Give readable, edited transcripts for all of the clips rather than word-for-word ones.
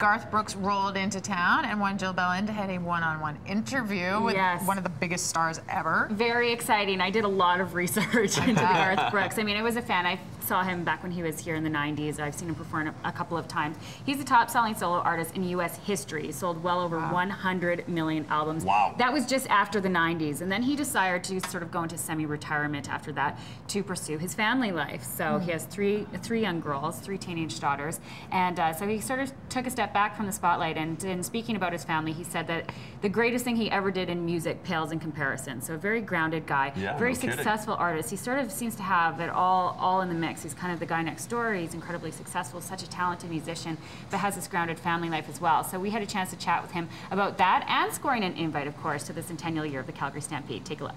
Garth Brooks rolled into town, and one Jill Belland had a one-on-one interview with one of the biggest stars ever. Very exciting. I did a lot of research into Garth Brooks. I mean, I was a fan. I saw him back when he was here in the 90s. I've seen him perform a couple of times. He's the top-selling solo artist in U.S. history. He sold well over 100 million albums. Wow. That was just after the 90s. And then he decided to sort of go into semi-retirement after that to pursue his family life. So he has three young girls, 3 teenage daughters. And so he sort of took a step back from the spotlight. And in speaking about his family, he said that the greatest thing he ever did in music pales in comparison. So a very grounded guy, very successful artist. He sort of seems to have it all in the mix. He's kind of the guy next door. He's incredibly successful, such a talented musician, but has this grounded family life as well. So we had a chance to chat with him about that and scoring an invite, of course, to the centennial year of the Calgary Stampede. Take a look.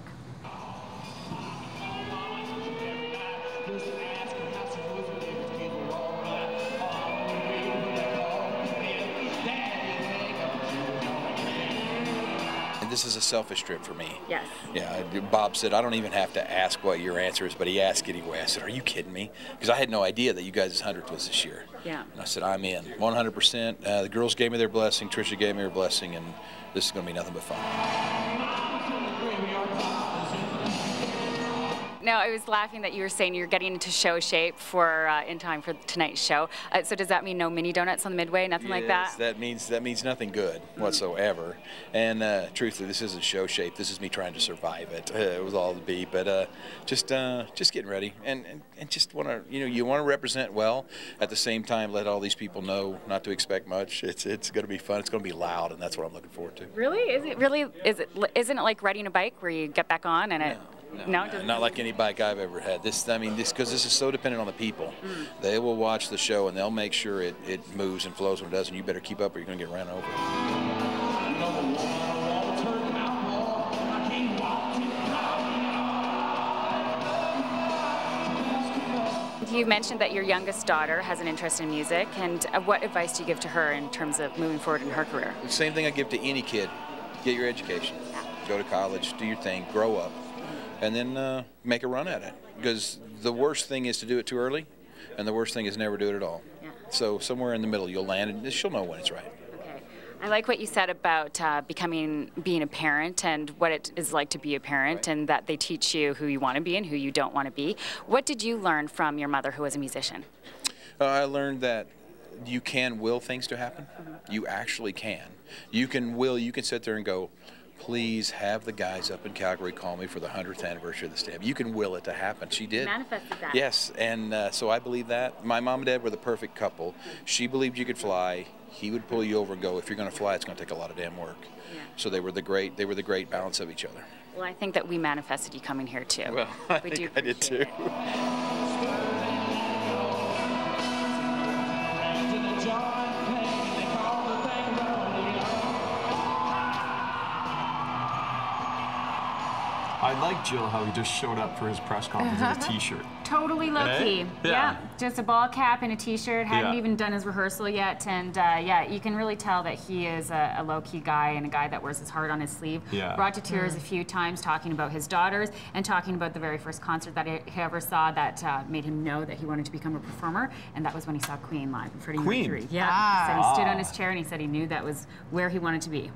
This is a selfish trip for me. Yes. Yeah, Bob said, I don't even have to ask what your answer is, but he asked anyway. I said, are you kidding me? Because I had no idea that you guys' 100th was this year. Yeah. And I said, I'm in, 100%. The girls gave me their blessing, Tricia gave me her blessing, and this is going to be nothing but fun. Now, I was laughing that you were saying you're getting into show shape for in time for tonight's show. So does that mean no mini donuts on the midway, nothing like that? That means nothing good whatsoever. And truthfully, this isn't show shape. This is me trying to survive it. It was all to be, but just getting ready and just want to, you want to represent well. At the same time, let all these people know not to expect much. It's going to be fun. It's going to be loud, and that's what I'm looking forward to. Really? Isn't it like riding a bike where you get back on and it? No, not like any bike I've ever had. Because this is so dependent on the people. They will watch the show and they'll make sure it moves and flows when it does, and you better keep up or you're going to get ran over. You mentioned that your youngest daughter has an interest in music, and what advice do you give to her in terms of moving forward in her career? The same thing I give to any kid. Get your education. Go to college, do your thing, grow up. And then make a run at it. Because the worst thing is to do it too early, and the worst thing is never do it at all. Yeah. So somewhere in the middle you'll land, and she'll know when it's right. Okay. I like what you said about being a parent and what it is like to be a parent, and that they teach you who you want to be and who you don't want to be. What did you learn from your mother, who was a musician? I learned that you can will things to happen. You actually can. You can sit there and go, please have the guys up in Calgary call me for the 100th anniversary of the stamp. You can will it to happen. She did. Manifested that. Yes, and so I believe that. My mom and dad were the perfect couple. She believed you could fly. He would pull you over and go, if you're going to fly, it's going to take a lot of damn work. Yeah. So they were the great balance of each other. Well, I think that we manifested you coming here too. Well, I think I did too. I like Jill how he just showed up for his press conference in a t-shirt. Totally low-key. Yeah, just a ball cap and a t-shirt. Hadn't even done his rehearsal yet, and yeah, you can really tell that he is a low-key guy and a guy that wears his heart on his sleeve. Yeah. Brought to tears a few times talking about his daughters and talking about the very first concert that he ever saw that made him know that he wanted to become a performer, and that was when he saw Queen live in Freddie Mercury. Yeah. So he stood on his chair and he said he knew that was where he wanted to be.